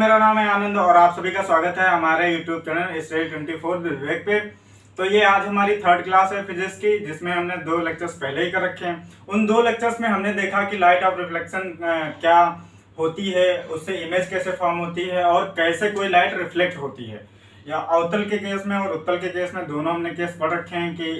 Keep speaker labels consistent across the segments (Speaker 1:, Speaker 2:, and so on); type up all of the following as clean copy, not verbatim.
Speaker 1: मेरा नाम है आनंद और आप सभी का स्वागत है हमारे YouTube चैनल Study24 विवेक पे। तो ये आज हमारी थर्ड क्लास है फिजिक्स की, जिसमें हमने 2 लेक्चर्स पहले ही कर रखे हैं। उन 2 लेक्चर्स में हमने देखा कि लाइट ऑफ रिफ्लेक्शन क्या होती है, उससे इमेज कैसे फॉर्म होती है और कैसे कोई लाइट रिफ्लेक्ट होती है। या अवतल के केस में और उत्तल के केस में दोनों हमने केस पढ़ रखे हैं कि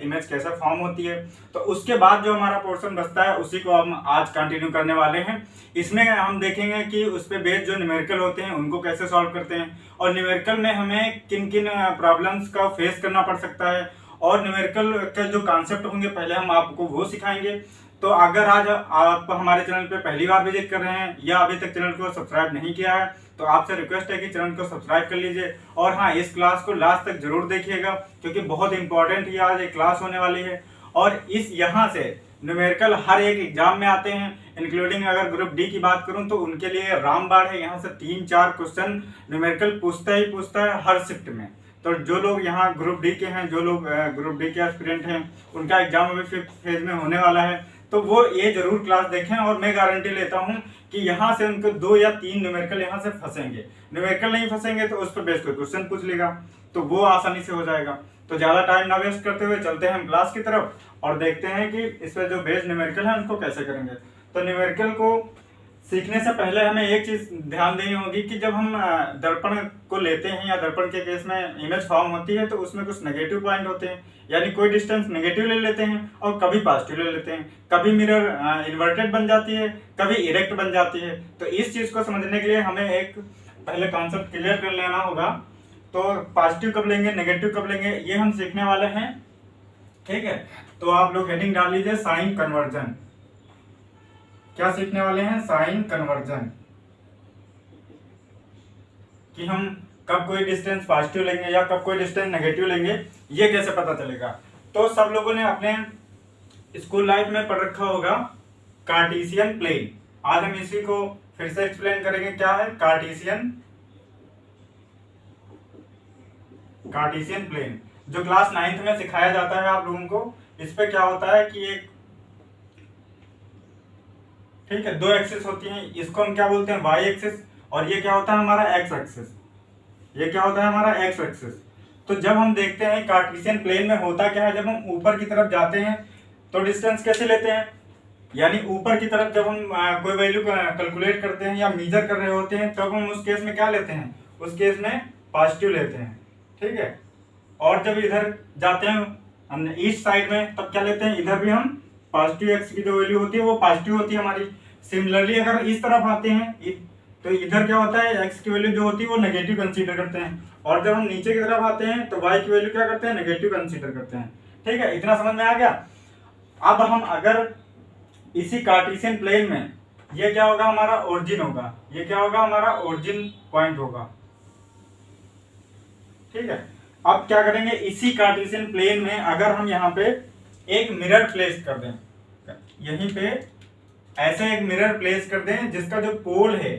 Speaker 1: इमेज कैसे फॉर्म होती है। तो उसके बाद जो हमारा पोर्शन बचता है उसी को हम आज कंटिन्यू करने वाले हैं। इसमें हम देखेंगे कि उस पे बेस्ड जो न्यूमेरिकल होते हैं उनको कैसे सॉल्व करते हैं और न्यूमेरिकल में हमें किन किन प्रॉब्लम्स का फेस करना पड़ सकता है और न्यूमेरिकल के जो कॉन्सेप्ट होंगे पहले हम आपको वो सिखाएंगे। तो अगर आज आप हमारे चैनल पे पहली बार विजिट कर रहे हैं या अभी तक चैनल को सब्सक्राइब नहीं किया है तो आपसे रिक्वेस्ट है कि चैनल को सब्सक्राइब कर लीजिए। और हाँ, इस क्लास को लास्ट तक जरूर देखिएगा क्योंकि बहुत इंपॉर्टेंट ही आज एक क्लास होने वाली है। और इस यहाँ से न्यूमेरिकल हर एक एग्जाम में आते हैं, इंक्लूडिंग अगर ग्रुप डी की बात करूं तो उनके लिए रामबाण है। यहाँ से 3-4 क्वेश्चन न्यूमेरिकल पूछता है हर शिफ्ट में। तो जो लोग यहाँ ग्रुप डी के हैं, जो लोग ग्रुप डी के एस्पिरेंट हैं, उनका एग्जाम अभी 5th फेज में होने वाला है, तो वो ये जरूर क्लास देखें। और मैं गारंटी लेता हूँ कि यहाँ से उनको 2 या 3 न्यूमेरिकल यहाँ से फंसेंगे। न्यूमेरिकल नहीं फंसेंगे तो उस पर बेस्ड कोई क्वेश्चन पूछ लेगा तो वो आसानी से हो जाएगा। तो ज्यादा टाइम ना वेस्ट करते हुए चलते हैं हम क्लास की तरफ और देखते हैं कि इसमें जो बेस्ड न्यूमेरिकल है उनको कैसे करेंगे। तो न्यूमेरिकल को सीखने से पहले हमें एक चीज ध्यान देनी होगी कि जब हम दर्पण को लेते हैं या दर्पण के केस में इमेज फॉर्म होती है तो उसमें कुछ नेगेटिव पॉइंट होते हैं, यानी कोई डिस्टेंस नेगेटिव ले लेते हैं और कभी पॉजिटिव ले लेते हैं। कभी मिरर इन्वर्टेड बन जाती है, कभी इरेक्ट बन जाती है। तो इस चीज को समझने के लिए हमें एक पहले कॉन्सेप्ट क्लियर कर लेना होगा। तो पॉजिटिव कब लेंगे, नेगेटिव कब लेंगे, ये हम सीखने वाले हैं। ठीक है, तो आप लोग हेडिंग डाल लीजिए साइन कन्वर्जन। क्या सीखने वाले हैं? साइन कन्वर्जन, कि हम कब कोई डिस्टेंस पॉजिटिव लेंगे या कब कोई डिस्टेंस नेगेटिव लेंगे, ये कैसे पता चलेगा। तो सब लोगों ने अपने स्कूल लाइफ में पढ़ रखा होगा कार्टेशियन प्लेन। आज हम इसी को फिर से एक्सप्लेन करेंगे। क्या है कार्टेशियन प्लेन, जो क्लास 9th में सिखाया जाता है आप लोगों को। इस पे क्या होता है कि एक, ठीक है, 2 एक्सिस होती हैं। इसको हम क्या बोलते हैं? Y axis. और ये क्या होता है? हमारा एक्स एक्सिस। ये क्या होता है? हमारा एक्स एक्सिस। तो जब हम देखते हैं कार्टेशियन प्लेन में होता क्या है, जब हम ऊपर की तरफ जाते हैं तो डिस्टेंस कैसे लेते हैं, यानी ऊपर की तरफ जब हम कोई वैल्यू कैलकुलेट करते हैं या मेजर कर रहे होते हैं तब हम उस केस में क्या लेते हैं? उस केस में पॉजिटिव लेते हैं। ठीक है, और जब इधर जाते हैं ईस्ट साइड में तब क्या लेते हैं? इधर भी हम पॉजिटिव एक्स की जो वैल्यू होती है वो पॉजिटिव होती है हमारी। सिमिलरली अगर इस तरफ आते हैं तो इधर क्या होता है? एक्स की वैल्यू जो होती है वो नेगेटिव कंसीडर करते हैं। और जब हम नीचे की तरफ आते हैं तो वाई की वैल्यू क्या करते हैं? नेगेटिव कंसीडर करते हैं। ठीक है, इतना समझ में आ गया। अब हम अगर इसी कार्टेशियन प्लेन में, ये क्या होगा? हमारा ओरिजिन होगा। ये क्या होगा? हमारा ओरिजिन पॉइंट होगा। ठीक है, अब क्या करेंगे? इसी कार्टेशियन प्लेन में अगर हम यहाँ पे एक मिरर प्लेस कर दें, यहीं पे ऐसे एक मिरर प्लेस कर दें जिसका जो पोल है,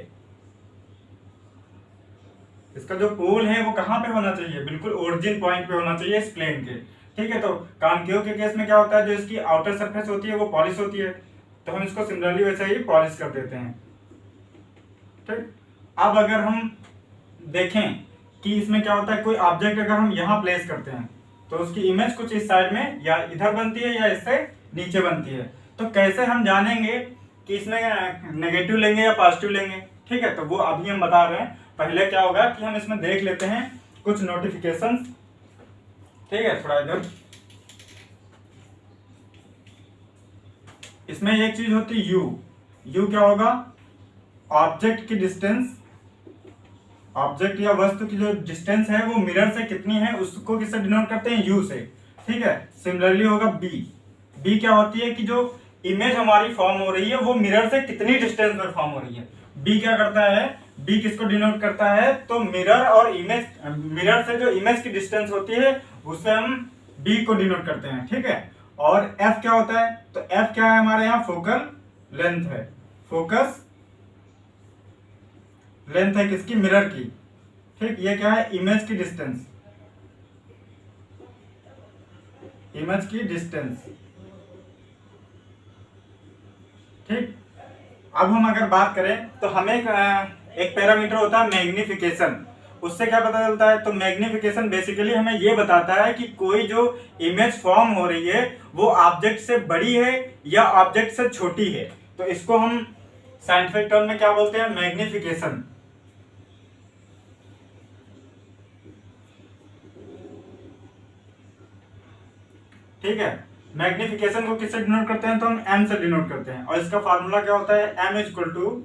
Speaker 1: इसका जो पोल है वो कहां पे होना चाहिए? बिल्कुल ओरिजिन पॉइंट पे होना चाहिए इस प्लेन के। ठीक है, तो कॉन्केव के केस में क्या होता है? जो इसकी आउटर सरफेस होती है वो पॉलिश होती है, तो हम इसको सिमिलरली वैसे ही पॉलिश कर देते हैं। ठीक, अब अगर हम देखें कि इसमें क्या होता है, कोई ऑब्जेक्ट अगर हम यहाँ प्लेस करते हैं तो उसकी इमेज कुछ इस साइड में या इधर बनती है या इससे नीचे बनती है। तो कैसे हम जानेंगे कि इसमें नेगेटिव लेंगे या पॉजिटिव लेंगे? ठीक है, तो वो अभी हम बता रहे हैं। पहले क्या होगा कि हम इसमें देख लेते हैं कुछ नोटिफिकेशंस। ठीक है, थोड़ा इधर, इसमें एक चीज होती है यू क्या होगा? ऑब्जेक्ट की डिस्टेंस, ऑब्जेक्ट या वस्तु की जो डिस्टेंस है वो मिरर से कितनी है उसको किससे डिनोट करते हैं? यू से। ठीक है, सिमिलरली होगा बी क्या होती है कि जो इमेज हमारी फॉर्म हो रही है वो मिरर से कितनी डिस्टेंस पर फॉर्म हो रही है। बी क्या करता है? बी किसको डिनोट करता है? तो मिरर और इमेज, मिरर से जो इमेज की डिस्टेंस होती है उससे हम बी को डिनोट करते हैं। ठीक है, और एफ क्या होता है? तो एफ क्या है? हमारे यहाँ फोकल लेंथ है। फोकस लेंथ है किसकी? मिरर की। ठीक, ये क्या है? इमेज की डिस्टेंस, इमेज की डिस्टेंस। ठीक, अब हम अगर बात करें तो हमें एक पैरामीटर होता है मैग्निफिकेशन। उससे क्या पता चलता है? तो मैग्निफिकेशन बेसिकली हमें ये बताता है कि कोई जो इमेज फॉर्म हो रही है वो ऑब्जेक्ट से बड़ी है या ऑब्जेक्ट से छोटी है। तो इसको हम साइंटिफिक टर्म में क्या बोलते हैं? मैग्निफिकेशन। ठीक है, मैग्निफिकेशन को किससे डिनोट करते हैं? तो हम m से डिनोट करते हैं, और इसका फार्मूला क्या होता है? m is equal to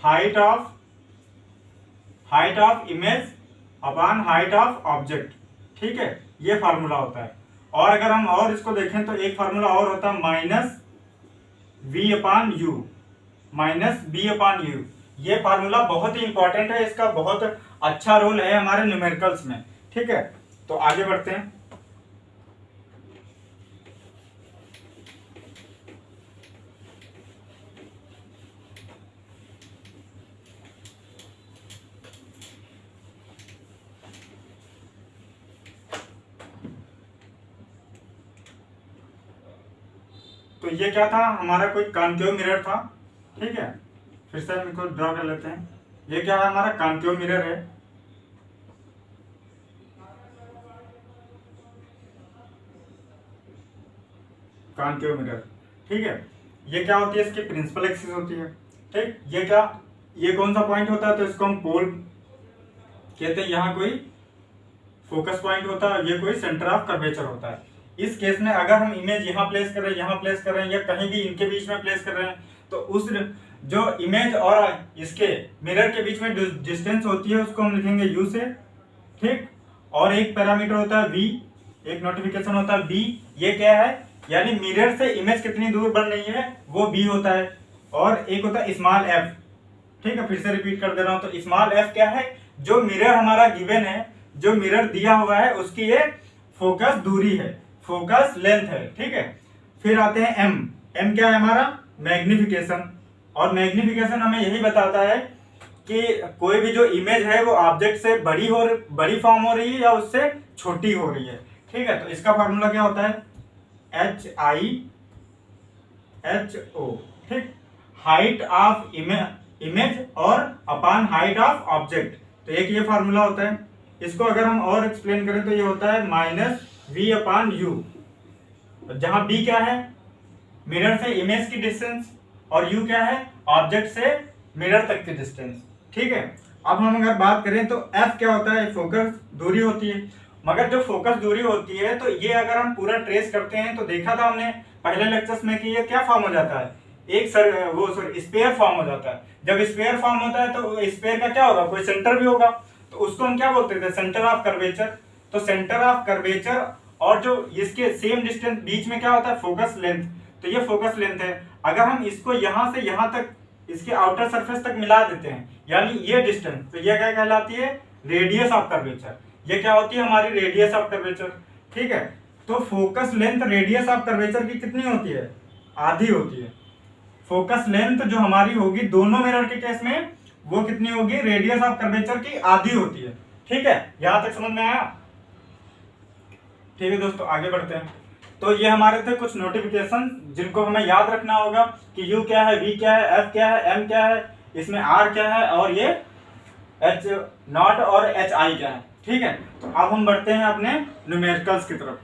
Speaker 1: height of image upon height of object. ठीक है, ये फार्मूला होता है। और अगर हम और इसको देखें तो एक फार्मूला और होता है minus v upon u, minus b upon you. ये फार्मूला बहुत ही इंपॉर्टेंट है, इसका बहुत अच्छा रोल है हमारे न्यूमेरिकल्स में। ठीक है, तो आगे बढ़ते हैं। तो ये क्या था? हमारा कोई कॉन्केव मिरर था। ठीक है, फिर से हम इसको ड्रॉ कर लेते हैं। ये क्या है? हमारा कॉन्केव मिरर है। कॉन्केव मिरर, ठीक है। ये क्या होती है? इसकी प्रिंसिपल एक्सिस होती है। ठीक, ये क्या, ये कौन सा पॉइंट होता है? तो इसको हम पोल कहते हैं। यहाँ कोई फोकस पॉइंट होता है, ये कोई सेंटर ऑफ कर्वेचर होता है। इस केस में अगर हम इमेज यहाँ प्लेस कर रहे हैं, यहाँ प्लेस कर रहे हैं, या कहीं भी इनके बीच में प्लेस कर रहे हैं, तो उस जो इमेज और इसके मिरर के बीच में डिस्टेंस होती है उसको हम लिखेंगे u से। ठीक, और एक पैरामीटर होता है v, एक नोटिफिकेशन होता है b। ये क्या है? यानी मिरर से इमेज कितनी दूर बन रही है वो b होता है। और एक होता है स्मॉल f। ठीक है, फिर से रिपीट कर दे रहा हूं। तो स्मॉल f क्या है? जो मिरर हमारा गिवन है, जो मिरर दिया हुआ है, उसकी ये फोकस दूरी है, फोकस लेंथ है। ठीक है, फिर आते हैं m। m क्या है? हमारा मैग्निफिकेशन। और मैग्निफिकेशन हमें यही बताता है कि कोई भी जो इमेज है वो ऑब्जेक्ट से बड़ी फॉर्म हो रही है या उससे छोटी हो रही है। ठीक है, तो इसका फॉर्मूला क्या होता है? HIHO। ठीक, हाइट ऑफ इमेज और अपॉन हाइट ऑफ ऑब्जेक्ट। तो एक ये फार्मूला होता है। इसको अगर हम और एक्सप्लेन करें तो ये होता है माइनस v अपॉन यू, जहां b क्या है? मिरर से इमेज की डिस्टेंस, और u क्या है? ऑब्जेक्ट से मिरर तक की डिस्टेंस। ठीक है, अब हम अगर बात करें तो f क्या होता है? फोकस दूरी होती है। मगर जो फोकस दूरी होती है तो ये अगर हम पूरा ट्रेस करते हैं तो देखा था हमने पहले लेक्चर्स में कि ये क्या फॉर्म हो जाता है? एक स्फीयर फॉर्म हो जाता है। जब स्फीयर फॉर्म होता है तो स्फीयर का क्या होगा? कोई सेंटर भी होगा, तो उसको हम क्या बोलते थे? Centre of curvature. तो सेंटर ऑफ कर्वेचर और जो इसके सेम डिस्टेंस बीच में क्या होता है? Focus length. तो ये फोकस लेंथ है। अगर हम इसको यहाँ से यहाँ तक, इसके आउटर सरफेस तक मिला देते हैं, यानी ये डिस्टेंस, तो ये क्या कहलाती है? Radius of curvature. ये क्या होती है? हमारी रेडियस ऑफ कर्वेचर। ठीक है, तो focus length radius of curvature की कितनी होती है? आधी होती है। फोकस लेंथ जो हमारी होगी दोनों मिरर के केस में, वो कितनी होगी? रेडियस ऑफ कर्वेचर की आधी होती है। ठीक है, यहां तक समझ में आया? ठीक है दोस्तों, आगे बढ़ते हैं। तो ये हमारे थे कुछ नोटिफिकेशन जिनको हमें याद रखना होगा कि u क्या है, v क्या है, f क्या है, m क्या है, इसमें r क्या है, और ये h नॉट और hi क्या है। ठीक है, तो अब हम बढ़ते हैं अपने न्यूमेरिकल्स की तरफ।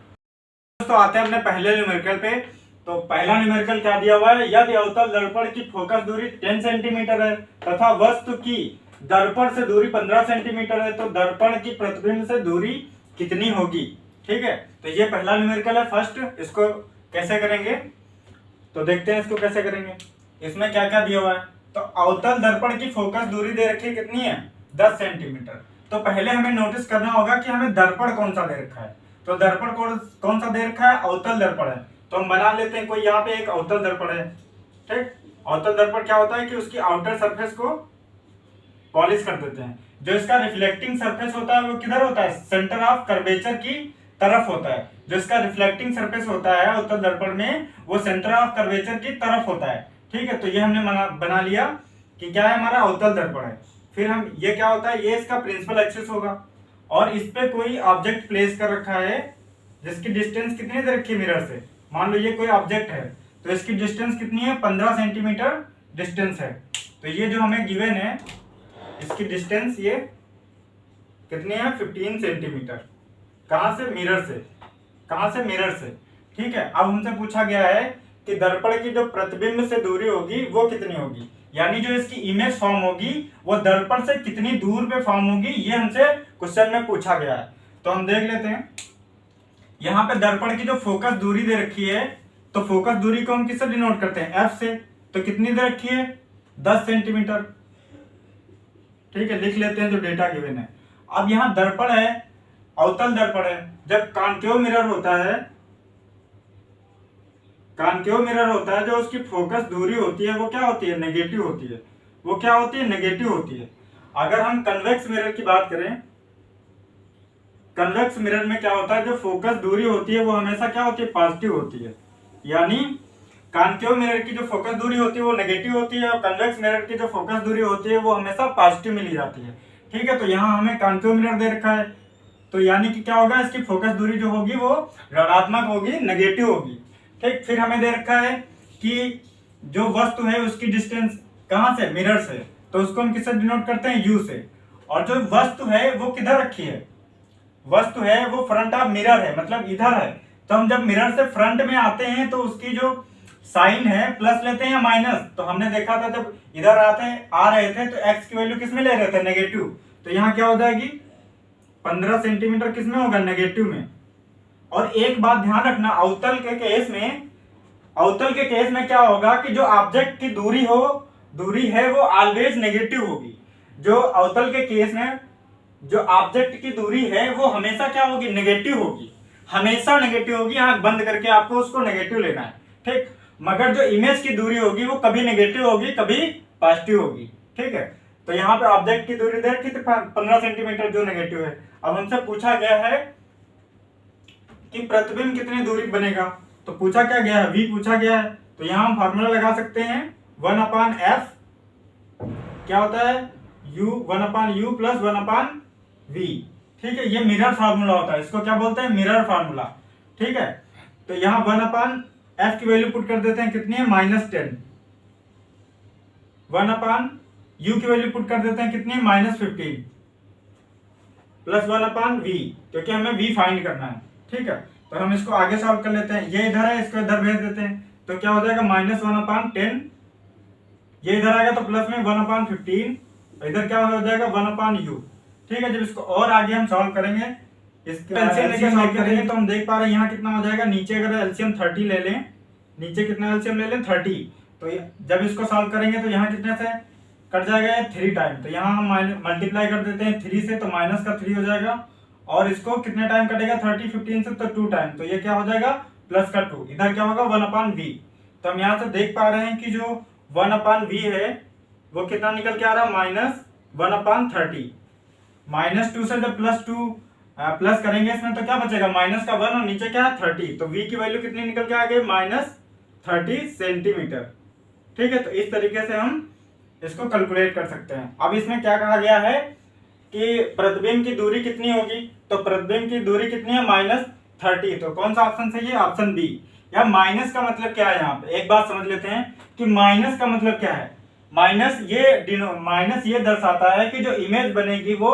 Speaker 1: दोस्तों आते हैं अपने पहले न्यूमेरिकल पे। तो पहला न्यूमेरिकल क्या दिया हुआ है? यदि अवतल दर्पण की फोकस दूरी 10 सेंटीमीटर है तथा वस्तु की दर्पण से दूरी 15 सेंटीमीटर है, तो दर्पण की प्रतिबिंब से दूरी कितनी होगी? ठीक है, तो ये पहला न्यूमेरिकल है फर्स्ट। इसको कैसे करेंगे तो देखते हैं इसको कैसे करेंगे। इसमें क्या क्या दिया हुआ है? तो अवतल दर्पण की फोकस दूरी दे रखी है, कितनी है? 10 सेंटीमीटर। तो पहले हमें नोटिस करना होगा कि हमें दर्पण कौन सा दे रखा है। तो दर्पण कौन सा दे रखा है? अवतल दर्पण है। तो हम बना लेते हैं, कोई यहाँ पे एक अवतल दर्पण है। ठीक, अवतल दर्पण क्या होता है कि उसकी आउटर सरफेस को पॉलिश कर देते हैं। जो इसका रिफ्लेक्टिंग सरफेस होता है वो किधर होता है? सेंटर ऑफ कर्वेचर की तरफ होता है। जो इसका रिफ्लेक्टिंग सरफेस होता है अवतल दर्पण में, वो सेंटर ऑफ कर्वेचर की तरफ होता है। ठीक है, तो ये हमने बना लिया कि क्या है? हमारा अवतल दर्पण है। फिर हम ये क्या होता है? ये इसका प्रिंसिपल एक्सिस होगा, और इस पे कोई ऑब्जेक्ट प्लेस कर रखा है जिसकी डिस्टेंस कितनी दे रखी है मिरर से। मान लो ये कोई ऑब्जेक्ट है, तो इसकी डिस्टेंस कितनी है? 15 सेंटीमीटर डिस्टेंस है। तो ये जो हमें गिवन है इसकी डिस्टेंस ये कितनी है 15 सेंटीमीटर। कहां से? मिरर से। कहां से? मिरर से। ठीक है, अब हमसे पूछा गया है कि दर्पण की जो प्रतिबिंब से दूरी होगी वो कितनी होगी, यानी जो इसकी इमेज फॉर्म होगी वो दर्पण से कितनी दूर पे फॉर्म होगी, ये हमसे क्वेश्चन में पूछा गया है। तो हम देख लेते हैं, यहाँ पे दर्पण की जो फोकस दूरी दे रखी है, तो फोकस दूरी को हम किससे डिनोट करते हैं? एफ से। तो कितनी दे रखी है? 10 सेंटीमीटर। ठीक है, लिख लेते हैं जो डेटा गिवन है। अब यहाँ दर्पण है, अवतल दर्पण है। जब कॉन्केव मिरर होता है, कॉन्केव मिरर होता है, जो उसकी फोकस दूरी होती है वो क्या होती है? नेगेटिव होती है। वो क्या होती है? नेगेटिव होती है। अगर हम कन्वेक्स मिरर की बात करें, कन्वेक्स मिरर में क्या होता है? जो फोकस दूरी होती है वो हमेशा क्या होती है? पॉजिटिव होती है। यानी कॉन्केव मिरर की जो फोकस दूरी होती है वो नेगेटिव होती है, और कन्वेक्स मिरर की जो फोकस दूरी होती है वो हमेशा पॉजिटिव मिली जाती है। ठीक है, तो यहाँ हमें कॉन्केव मिरर दे रखा है, तो यानी कि क्या होगा? इसकी फोकस दूरी जो होगी वो ऋणात्मक होगी, नेगेटिव होगी। ठीक, फिर हमें दे रखा है कि जो वस्तु है उसकी डिस्टेंस कहां से? मिरर से। तो उसको हम किससे डिनोट करते हैं? यू से। और जो वस्तु है वो किधर रखी है? वस्तु है वो फ्रंट ऑफ मिरर है, मतलब इधर है। तो हम जब मिरर से फ्रंट में आते हैं तो उसकी जो साइन है प्लस लेते हैं या माइनस। तो हमने देखा था जब इधर आ रहे थे तो एक्स की वैल्यू किस में ले रहे थे? नेगेटिव। तो यहाँ क्या हो जाएगी? 15 सेंटीमीटर किस में होगा? नेगेटिव में। और एक बात ध्यान रखना, अवतल के केस में क्या होगा कि जो ऑब्जेक्ट की दूरी है वो ऑलवेज नेगेटिव होगी। जो अवतल के केस में जो ऑब्जेक्ट की दूरी है वो हमेशा क्या होगी? नेगेटिव होगी, हमेशा नेगेटिव होगी। आंख बंद करके आपको उसको नेगेटिव लेना है। ठीक, मगर जो इमेज की दूरी होगी वो कभी नेगेटिव होगी, कभी पॉजिटिव होगी। ठीक है, तो यहाँ पे ऑब्जेक्ट की दूरी देखी तो 15 सेंटीमीटर जो नेगेटिव है। अब हमसे पूछा गया है कि प्रतिबिंब कितनी दूरी बनेगा, तो पूछा क्या गया है? v पूछा गया है। तो यहाँ हम फार्मूला लगा सकते हैं 1/f क्या होता है? u plus 1/v। ठीक है, ये मिरर फार्मूला होता है, इसको क्या बोलते हैं? Mirror formula. ठीक है, तो यहाँ 1/f की वैल्यू पुट कर देते हैं, कितनी है? -10। 1/u की वैल्यू पुट कर देते हैं, कितनी है? -15 प्लस 1/v, क्योंकि हमें v फाइंड करना है। ठीक है, तो हम इसको आगे सॉल्व कर लेते हैं। ये इधर है, इसको इधर भेज देते हैं, तो क्या हो जाएगा? -1/10। ये इधर आएगा तो प्लस में 1/15, इधर क्या हो जाएगा? 1/u। ठीक है, जब इसको और आगे हम सॉल्व करेंगे, इसका एलसीएम लेके सॉल्व करेंगे तो हम देख पा रहे हैं यहाँ कितना हो जाएगा। नीचे अगर एलसीएम 30 ले लें, नीचे कितना एलसीएम ले लें? 30। तो जब इसको सॉल्व करेंगे तो यहाँ कितने से कट जाएगा? 3 टाइम। तो यहाँ हम मल्टीप्लाई कर देते हैं 3 से, तो माइनस का 3 हो जाएगा। और इसको कितने टाइम कटेगा? 30 15 से, तो 2 टाइम। तो ये क्या हो जाएगा? प्लस का 2। इधर क्या होगा? 1/v। तो हम यहाँ से देख पा रहे हैं कि जो 1/v है वो कितना निकल के आ रहा है? -1/30। -2 से जब प्लस करेंगे इसमें तो क्या बचेगा? माइनस का 1 और नीचे क्या है? 30। तो v की वैल्यू कितनी निकल के आ गई? -30 सेंटीमीटर। ठीक है, तो इस तरीके से हम इसको कैलकुलेट कर सकते हैं। अब इसमें क्या कहा गया है कि प्रतिबिंब की दूरी कितनी होगी? तो प्रतिबिंब की दूरी कितनी है? -30। तो कौन सा ऑप्शन सही है? Option B. या माइनस का मतलब क्या है? यहाँ पे एक बात समझ लेते हैं कि माइनस का मतलब क्या है। माइनस ये दर्शाता है कि जो इमेज बनेगी वो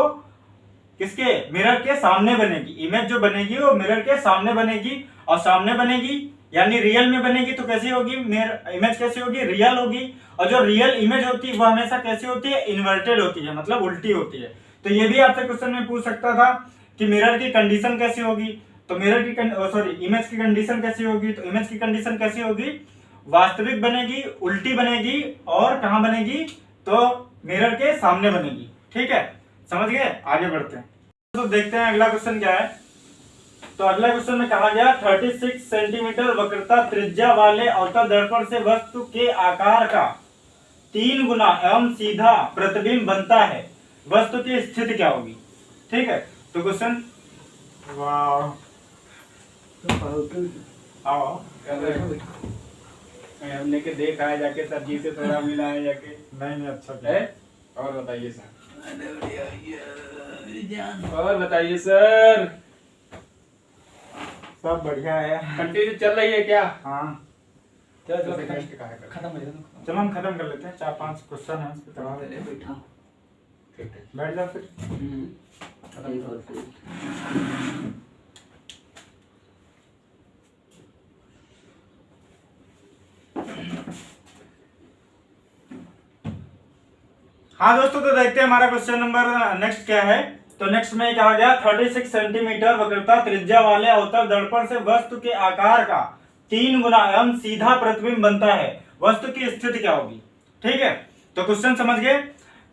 Speaker 1: किसके? मिरर के सामने बनेगी। इमेज जो बनेगी वो मिरर के सामने बनेगी, और सामने बनेगी यानी रियल में बनेगी। तो कैसी होगी? इमेज कैसी होगी? रियल होगी। और जो रियल इमेज होती है वो हमेशा कैसी होती है? इन्वर्टेड होती है, मतलब उल्टी होती है। तो ये भी आपसे क्वेश्चन में पूछ सकता था कि मिरर की कंडीशन कैसी होगी। तो इमेज की कंडीशन कैसी होगी? तो इमेज की कंडीशन कैसी होगी? वास्तविक बनेगी, उल्टी बनेगी, और कहां बनेगी? तो मिरर के सामने बनेगी। ठीक है, समझ गए? आगे बढ़ते हैं। तो देखते हैं अगला क्वेश्चन क्या है। तो अगला क्वेश्चन में कहा गया 36 सेंटीमीटर वक्रता त्रिज्या वाले अवतल दर्पण से वस्तु के आकार का 3 गुना एवं सीधा प्रतिबिंब बनता है, वस्तु की स्थिति क्या होगी? ठीक है, तो क्वेश्चन वाह आओ
Speaker 2: हमने के देखा है जाके सर जी से थोड़ा मिला है जाके।
Speaker 1: नहीं अच्छा है।
Speaker 2: और बताइए सर। और बताइए सर।
Speaker 1: सब बढ़िया है।
Speaker 2: कंटिन्यू चल रही है क्या?
Speaker 1: हाँ
Speaker 2: चलो
Speaker 1: खत्म हो जाए। चलो हम खत्म कर लेते हैं, 4-5 क्वेश्चन है उसके बाद।
Speaker 2: ठीक ठीक।
Speaker 1: बैठ जाओ फिर।
Speaker 3: ठीक हो फिर।
Speaker 1: हाँ दोस्तों, तो देखते हैं हमारा क्वेश्चन नंबर नेक्स्ट क्या है। तो नेक्स्ट में कहा गया 36 सेंटीमीटर वक्रता त्रिज्या वाले अवतल दर्पण से वस्तु के आकार का 3 गुना एवं सीधा प्रतिबिंब बनता है, वस्तु की स्थिति क्या होगी। ठीक है, तो क्वेश्चन समझ गए।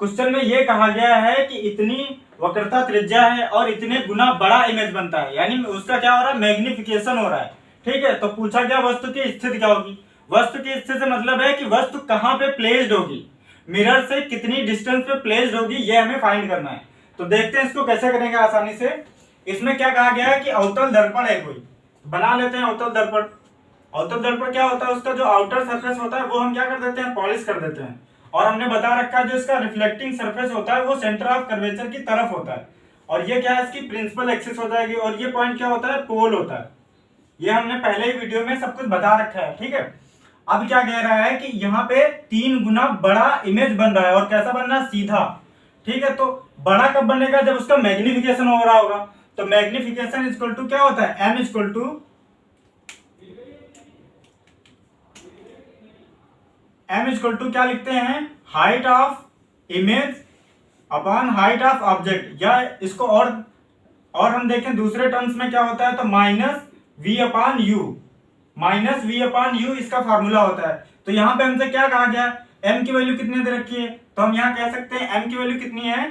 Speaker 1: क्वेश्चन में ये कहा गया है कि इतनी वक्रता त्रिज्या है और इतने गुना बड़ा इमेज बनता है, यानी उसका क्या हो रहा है, मैग्निफिकेशन हो रहा है। ठीक है, तो पूछा गया वस्तु की स्थिति क्या होगी। वस्तु की स्थिति से मतलब है कि वस्तु कहाँ पे प्लेस्ड होगी, मिरर से कितनी डिस्टेंस पे प्लेस्ड होगी, ये हमें फाइंड करना है। तो देखते हैं इसको कैसे करेंगे आसानी से। इसमें क्या कहा गया है कि अवतल दर्पण है, कोई बना लेते हैं अवतल दर्पण। अवतल दर्पण क्या होता है, उसका जो आउटर सरफेस होता है वो हम क्या कर देते हैं, पॉलिश कर देते हैं। और हमने बता रखा है जो इसका रिफ्लेक्टिंग सरफेस होता है वो सेंटर ऑफ कर्वेचर की तरफ होता है, और ये क्या है, इसकी प्रिंसिपल एक्सिस हो जाएगी, और ये पॉइंट क्या होता है, पोल होता है। ये हमने पहले ही वीडियो में सब कुछ बता रखा है। ठीक है, अब क्या कह रहा है कि यहाँ पे 3 गुना बड़ा इमेज बन रहा है, और कैसा बन रहा है, सीधा। ठीक है, तो बड़ा कब बनेगा, जब उसका मैग्निफिकेशन हो रहा होगा। तो मैग्निफिकेशन इक्वल टू क्या होता है, m इक्वल टू क्या लिखते हैं, height of image upon height of object, या इसको और हम देखें दूसरे टर्म्स में क्या होता है, तो minus v upon u. Minus v upon u इसका फार्मूला होता है। तो यहाँ पे हमसे क्या कहा गया, m की वैल्यू कितनी दे रखी है, तो हम यहाँ कह सकते हैं m की वैल्यू कितनी है,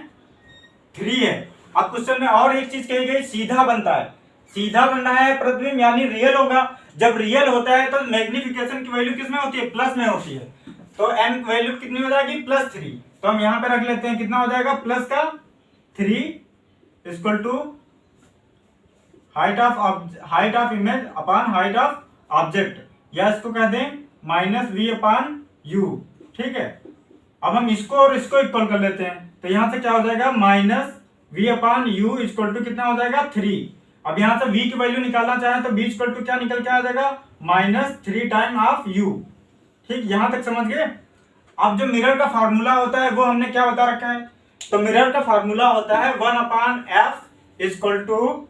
Speaker 1: 3 है। अब क्वेश्चन में और एक चीज कही गई, सीधा बनता है। सीधा बन रहा है प्रतिबिंब, यानी रियल होगा। जब रियल होता है तो मैग्निफिकेशन की वैल्यू किसमें होती है, प्लस में होती है। तो m वैल्यू कितनी हो जाएगी, +3। तो हम यहाँ पे रख लेते हैं, कितना हो जाएगा, प्लस का 3 equal to height of image upon height of object, या इसको कह दें माइनस वी अपॉन यू। ठीक है, अब हम इसको और इसको इक्वल कर लेते हैं, तो यहां से क्या हो जाएगा, minus v upon u equal to कितना हो जाएगा, 3। अब यहां से v की वैल्यू निकालना चाहें तो v इक्वल टू क्या निकल के आ जाएगा, -3 टाइम ऑफ u। ठीक, यहां तक समझ गए। अब जो मिरर का फार्मूला होता है वो हमने क्या बता रखा है, तो मिरर का फार्मूला होता है 1/f इक्वल टू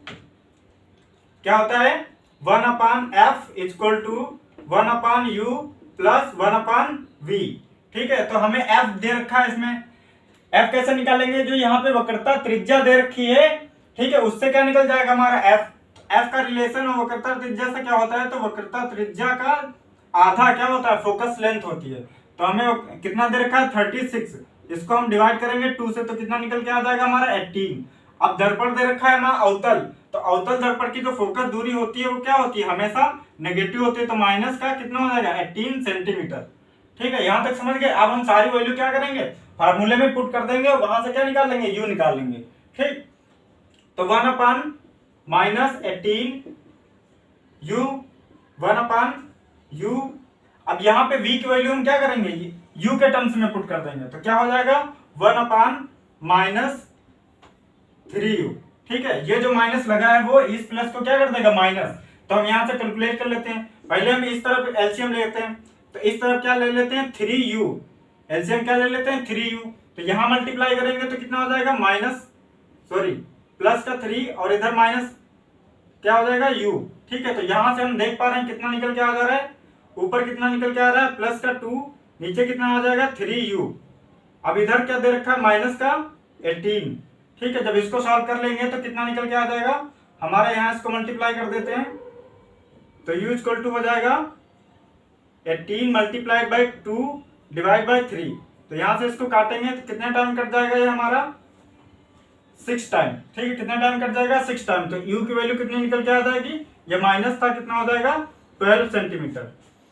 Speaker 1: क्या होता है, 1/f equal to 1/u plus 1/v। ठीक है, तो हमें f दे रखा है, इसमें f कैसे निकालेंगे, जो यहाँ पे वक्रता त्रिज्या दे रखी है। ठीक है, उससे क्या निकल जाएगा हमारा f का रिलेशन और वक्रता त्रिज्या से क्या होता है, तो वक्रता त्रिज्या का आधा क्या होता है, फोकस लेंथ होती है। तो हमें कितना दे रखा है, 36। इसको हम डिवाइड करेंगे 2 से, तो कितना निकल के आ जाएगा हमारा 18। अब दर्पण दे रखा है हमारा अवतल, तो अवतल दर्पण की जो फोकस दूरी होती है वो क्या होती है, हमेशा नेगेटिव होती है। तो माइनस का कितना हो जाएगा, 18 सेंटीमीटर। ठीक है, यहां तक समझ गए। अब हम सारी वैल्यू क्या करेंगे, फार्मूले में पुट कर देंगे, वहां से क्या निकाल लेंगे, यू निकाल लेंगे। ठीक, तो 1/-18 यू 1/u। अब यहाँ पे v की वैल्यू हम क्या करेंगे, u के टर्म्स में पुट कर देंगे, तो क्या हो जाएगा 1/-3u। ठीक है, ये जो माइनस लगा है वो इस प्लस को क्या कर देगा, माइनस। तो हम यहाँ से कैलकुलेट कर लेते हैं। पहले हम इस तरफ एलसीएम लेते हैं, तो इस तरफ क्या ले लेते हैं, 3u। एलसीएम क्या ले लेते हैं, 3u। तो यहाँ मल्टीप्लाई करेंगे तो कितना हो जाएगा, प्लस का 3 और इधर माइनस क्या हो जाएगा, u। ठीक है, तो यहां से हम देख पा रहे हैं कितना निकल के आ जा रहा है, ऊपर कितना निकल के आ रहा है, प्लस का 2, नीचे कितना आ जाएगा 3u। अब इधर क्या दे रखा है, माइनस का 18। ठीक है, जब इसको सॉल्व कर लेंगे तो कितना निकल के आ जाएगा हमारे, यहाँ इसको मल्टीप्लाई कर देते हैं, तो u इक्वल टू हो जाएगा 18 मल्टीप्लाइड बाई 2 डिवाइड बाई 3। तो यहां से इसको काटेंगे तो कितना टाइम कट जाएगा, ये हमारा 6 टाइम। ठीक है, कितना टाइम कट जाएगा, 6 टाइम। तो u की वैल्यू कितनी निकल के आ जाएगी, ये माइनस था, कितना हो जाएगा 12 सेंटीमीटर।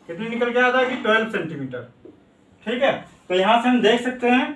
Speaker 1: कितनी निकल के आ जाएगी, 12 सेंटीमीटर। ठीक है, तो यहां से हम देख सकते हैं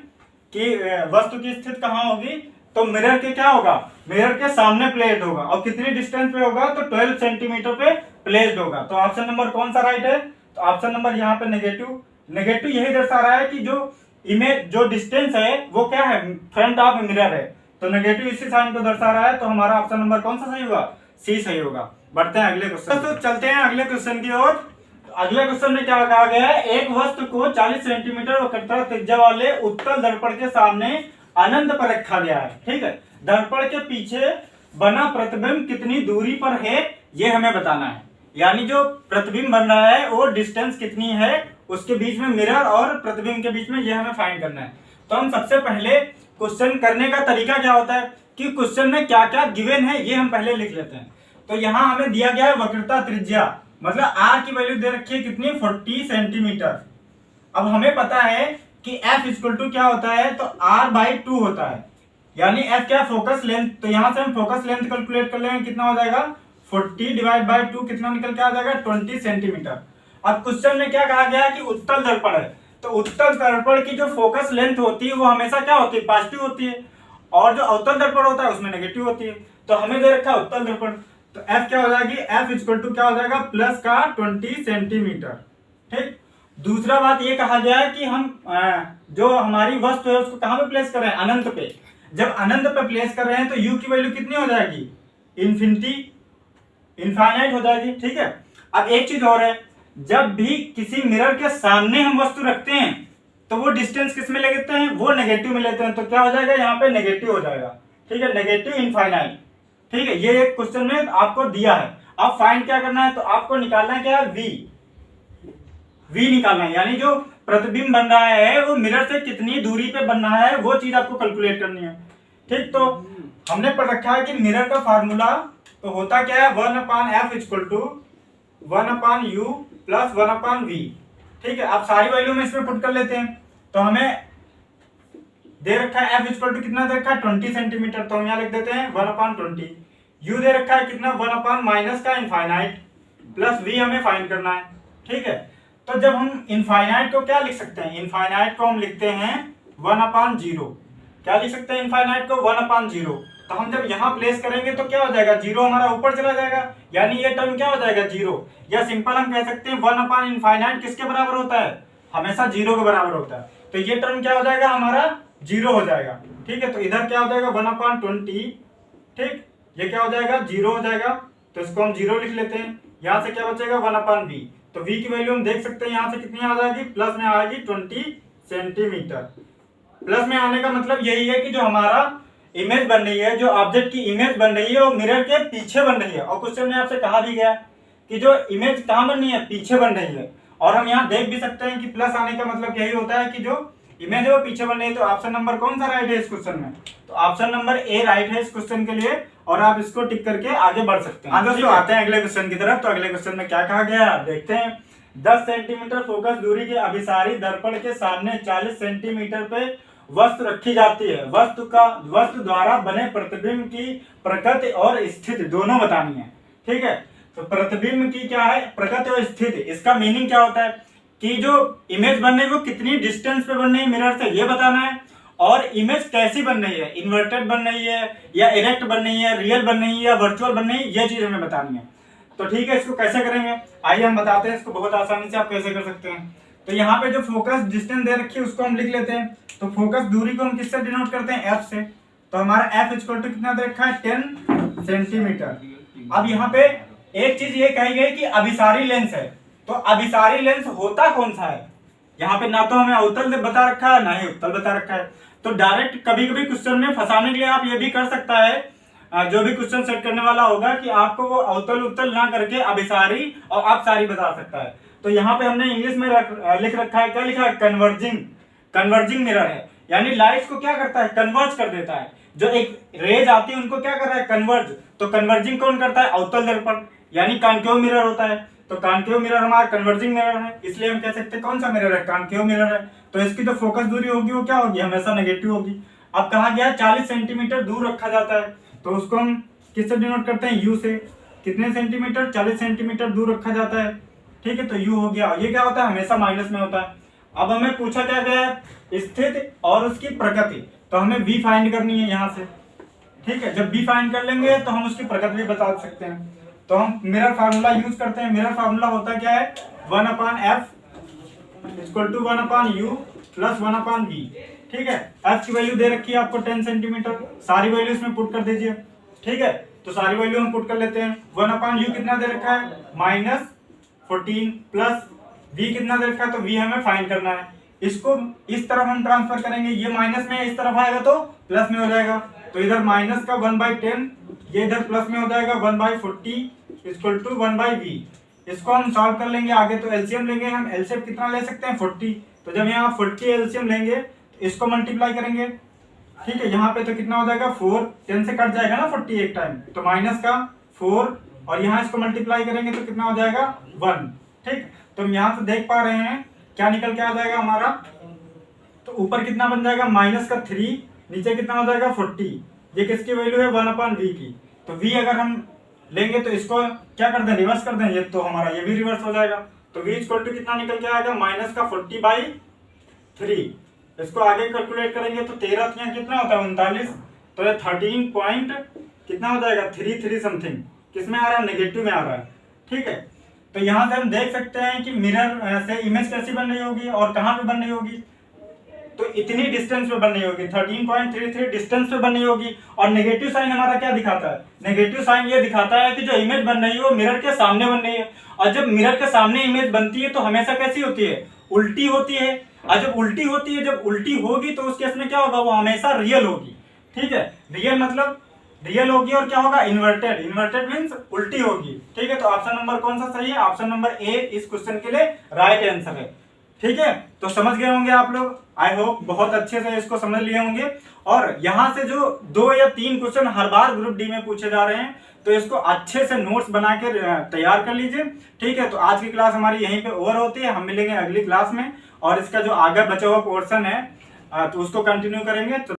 Speaker 1: कि वस्तु की स्थिति कहाँ होगी, तो मिरर के क्या होगा, मिरर के सामने प्लेस्ड होगा, और कितनी डिस्टेंस पे होगा, तो 12 सेंटीमीटर पे प्लेस्ड होगा। तो ऑप्शन नंबर कौन सा राइट है, तो ऑप्शन नंबर यहाँ पे नेगेटिव यही दर्शा रहा है कि जो इमेज जो डिस्टेंस है वो क्या है, फ्रंट ऑफ मिरर है, तो नेगेटिव इसी साइन को दर्शा रहा है। तो हमारा ऑप्शन नंबर कौन सा सही होगा, सी सही होगा। बढ़ते हैं अगले क्वेश्चन। तो चलते हैं अगले क्वेश्चन की ओर। अगले क्वेश्चन में क्या कहा गया है, एक वस्तु को 40 सेंटीमीटर वक्रता त्रिज्या वाले उत्तल दर्पण के सामने अनंत पर रखा गया है। ठीक है, दर्पण के पीछे बना प्रतिबिंब कितनी दूरी पर है ये हमें बताना है। यानी जो प्रतिबिंब बन रहा है वो डिस्टेंस कितनी है उसके बीच में, मिरर और प्रतिबिंब के बीच में, ये हमें फाइंड करना है। तो हम सबसे पहले क्वेश्चन करने का तरीका क्या होता है कि क्वेश्चन में क्या क्या गिवन है ये हम पहले लिख लेते हैं। तो यहाँ हमें दिया गया है वक्रता त्रिज्या, मतलब r की वैल्यू दे रखी है कितनी, 40 सेंटीमीटर। अब हमें पता है कि f इक्वल टू क्या होता है, तो r/2 होता है, यानी f क्या, फोकस लेंथ। तो यहाँ से हम फोकस लेंथ कैलकुलेट कर लेंगे, कितना हो जाएगा 40 डिवाइड बाय 2, कितना निकल के आ जाएगा 20 सेंटीमीटर। अब क्वेश्चन में क्या कहा गया है कि उत्तल दर्पण है, तो उत्तल दर्पण की जो फोकस लेंथ होती है वो हमेशा क्या होती है, पॉजिटिव होती है, और जो अवतल दर्पण होता है उसमें नेगेटिव होती है। तो हमें दे रखा है उत्तल दर्पण, तो f क्या हो जाएगी, f इक्वल टू क्या हो जाएगा, प्लस का 20 सेंटीमीटर। ठीक, दूसरा बात ये कहा गया है कि हम जो हमारी वस्तु है उसको कहाँ पे प्लेस कर रहे हैं, अनंत पे। जब अनंत पे प्लेस कर रहे हैं तो u की वैल्यू कितनी हो जाएगी, इनफाइनाइट हो जाएगी। ठीक है, अब एक चीज और है, जब भी किसी मिरर के सामने हम वस्तु रखते हैं तो वो डिस्टेंस किस में लेते हैं, वो नेगेटिव में लेते हैं। तो क्या हो जाएगा, यहाँ पे नेगेटिव हो जाएगा। ठीक है, नेगेटिव इनफाइनाइट। ठीक है, ये एक क्वेश्चन में आपको दिया है। अब फाइंड क्या करना है, तो आपको निकालना है क्या, v निकालना है, यानी जो प्रतिबिंब बन रहा है वो मिरर से कितनी दूरी पे बन रहा है वो चीज आपको कैलकुलेट करनी है। ठीक, तो हमने पढ़ रखा है कि मिरर का फार्मूला तो होता क्या है, 1/f equal to 1/u plus 1/v। ठीक है, अब सारी वैल्यू में इसमें पुट कर लेते हैं। तो हमें दे रखा है f इक्वल टू कितना दे रखा है, 20 सेंटीमीटर, तो हम यहाँ लिख देते हैं 1/20। u दे रखा है कितना, 1/ माइनस का इनफाइनाइट, प्लस v हमें फाइंड करना है। ठीक है, तो जब हम इनफाइनाइट को क्या लिख सकते हैं, इनफाइनाइट को हम लिखते हैं 1/0। क्या लिख सकते हैं इनफाइनाइट को, 1/0। तो हम जब यहाँ प्लेस करेंगे तो क्या हो जाएगा, 0 हमारा ऊपर चला जाएगा, यानी ये टर्म क्या हो जाएगा, 0। या सिंपल हम कह सकते हैं 1/इनफाइनाइट किसके बराबर होता है, हमेशा 0 के बराबर होता है। तो ये टर्म क्या हो जाएगा, हमारा 0 हो जाएगा। ठीक है, तो इधर क्या हो जाएगा 1/20। ठीक, ये क्या हो जाएगा, 0 हो जाएगा, तो इसको हम 0 लिख लेते हैं। यहाँ से क्या बचेगा, 1/v। तो v की वैल्यू हम देख सकते हैं यहाँ से कितनी आ जाएगी, प्लस में आएगी 20 सेंटीमीटर। प्लस में आने का मतलब यही है कि जो हमारा इमेज बन रही है, जो ऑब्जेक्ट की इमेज बन रही है वो मिरर के पीछे बन रही है। और क्वेश्चन में आपसे कहा भी गया कि जो इमेज कहाँ बन रही है, पीछे बन रही है। और हम यहाँ देख भी सकते हैं कि प्लस आने का मतलब यही होता है कि जो इमेज है वो पीछे बन रही है। तो ऑप्शन नंबर कौन सा राइट है इस क्वेश्चन में, तो ऑप्शन नंबर ए राइट है इस क्वेश्चन के लिए, और आप इसको टिक करके आगे बढ़ सकते हैं। हाँ दोस्तों, आते हैं अगले क्वेश्चन की तरफ। तो अगले क्वेश्चन में क्या कहा गया है देखते हैं। 10 सेंटीमीटर फोकस दूरी के अभिसारी दर्पण के सामने 40 सेंटीमीटर पे वस्तु रखी जाती है। वस्तु द्वारा बने प्रतिबिंब की प्रकृति और स्थिति दोनों बतानी है। ठीक है, तो प्रतिबिंब की क्या है, प्रकृति और स्थिति। इसका मीनिंग क्या होता है कि जो इमेज बन रही है वो कितनी डिस्टेंस पे बन रही है मिरर से, ये बताना है। और इमेज कैसी बन रही है, इन्वर्टेड बन रही है या इरेक्ट बन रही है, रियल बन रही है या वर्चुअल बन रही है, ये चीज हमें बतानी है। तो ठीक है, इसको कैसे करेंगे, आइए हम बताते हैं इसको बहुत आसानी से आप कैसे कर सकते हैं। तो यहाँ पे जो फोकस डिस्टेंस दे रखी है उसको हम लिख लेते हैं। तो फोकस दूरी को हम किससे डिनोट करते हैं, f से। तो हमारा f इक्वल टू कितना दे रखा है, 10 सेंटीमीटर। अब यहाँ पे एक चीज ये कही गई कि अभिसारी लेंस है। तो अभिसारी लेंस होता कौन सा है, यहाँ पे ना तो हमें अवतल बता रखा है ना ही उत्तल बता रखा है। तो डायरेक्ट कभी कभी क्वेश्चन में फंसाने के लिए आप ये भी कर सकता है, जो भी क्वेश्चन सेट करने वाला होगा कि आपको वो अवतल उत्तल ना करके अभिसारी और अपसारी बता सकता है। तो यहाँ पे हमने इंग्लिश में लिख रखा है, क्या लिखा है, कन्वर्जिंग मिरर है। यानी लाइट्स को क्या करता है, कन्वर्ज कर देता है। जो एक रेज आती है उनको क्या कर रहा है, कन्वर्ज। तो कन्वर्जिंग कौन करता है, अवतल दर्पण, यानी कॉन्केव मिरर होता है। तो कॉन्केव मिरर हमारा कन्वर्जिंग मिरर है, इसलिए हम कह सकते हैं कौन सा मिरर है, कॉन्केव मिरर है। तो इसकी जो फोकस दूरी होगी वो क्या होगी, हमेशा नेगेटिव होगी। अब कहा गया 40 सेंटीमीटर दूर रखा जाता है, तो उसको हम किससे डिनोट करते हैं, u से। कितने सेंटीमीटर, 40 सेंटीमीटर दूर रखा जाता है। ठीक है, तो u हो गया। ये क्या होता है, हमेशा माइनस में होता है। अब हमें पूछा क्या गया है, स्थिति और उसकी प्रकृति। तो हमें v फाइंड करनी है यहाँ से। ठीक है, जब v फाइंड कर लेंगे तो हम उसकी प्रकृति भी बता सकते हैं। तो हम मिरर फार्मूला यूज करते हैं। मिरर फार्मूला होता क्या है, 1/f equal to 1/u plus 1/v। ठीक है, f की वैल्यू दे रखी है आपको 10 सेंटीमीटर, सारी वैल्यू इसमें पुट कर दीजिए। ठीक है, तो सारी वैल्यू हम पुट कर लेते हैं। 1/u कितना दे रखा है, -14 प्लस v कितना दे रखा है, तो v हमें फाइंड करना है। इसको इस तरफ हम ट्रांसफर करेंगे, ये माइनस में इस तरफ आएगा तो प्लस में हो जाएगा, तो इधर माइनस का 1/10, ये इधर प्लस में हो जाएगा 1/40 इक्वल टू 1/v। इसको हम सॉल्व कर लेंगे आगे, तो एलसीएम लेंगे हम। एलसीएम कितना ले सकते हैं 40, तो जब यहाँ 40 एलसीएम लेंगे तो इसको मल्टीप्लाई करेंगे, ठीक है। यहाँ पे तो कितना हो जाएगा 4, 10 से कट जाएगा ना 40 एक टाइम, तो माइनस का 4 और यहाँ इसको मल्टीप्लाई करेंगे तो कितना हो जाएगा 1, ठीक। तो हम यहाँ से देख पा रहे हैं क्या निकल के आ जाएगा हमारा, तो ऊपर कितना बन जाएगा माइनस का 3, नीचे कितना हो जाएगा 40। ये किसकी वैल्यू है 1/v की, तो v अगर हम लेंगे तो इसको क्या कर दें, रिवर्स कर दें, ये तो हमारा ये भी रिवर्स हो जाएगा, तो v इक्वल टू कितना निकल के आएगा माइनस का 40/3। इसको आगे कैलकुलेट करेंगे तो 13 कितना होता है 39, तो ये 13 पॉइंट कितना हो जाएगा 33 समथिंग, किसमें आ रहा है नेगेटिव में आ रहा है, ठीक है। तो यहाँ से हम देख सकते हैं कि मिरर से इमेज कैसी बन रही होगी और कहाँ पे बन रही होगी, तो इतनी डिस्टेंस पे बन रही होगी, 13.33 डिस्टेंस पे बन रही होगी। और नेगेटिव साइन हमारा क्या दिखाता है, नेगेटिव साइन ये दिखाता है कि जो इमेज बन रही है वो मिरर के सामने बन रही है, और जब मिरर के सामने इमेज बनती है तो हमेशा कैसी होती है, उल्टी होती है। और जब उल्टी होती है, जब उल्टी होगी तो उस केस में क्या होगा, वो हमेशा रियल होगी, ठीक है। रियल मतलब रियल होगी और क्या होगा इन्वर्टेड, इन्वर्टेड मीन्स उल्टी होगी, ठीक है। तो ऑप्शन नंबर कौन सा सही है, ऑप्शन नंबर ए इस क्वेश्चन के लिए राइट आंसर है, ठीक है। तो समझ गए होंगे आप लोग, आई होप बहुत अच्छे से इसको समझ लिए होंगे। और यहाँ से जो 2 या 3 क्वेश्चन हर बार ग्रुप डी में पूछे जा रहे हैं, तो इसको अच्छे से नोट्स बना के तैयार कर लीजिए, ठीक है। तो आज की क्लास हमारी यहीं पे ओवर होती है, हम मिलेंगे अगली क्लास में, और इसका जो आगे बचा हुआ पोर्शन है तो उसको कंटिन्यू करेंगे। तो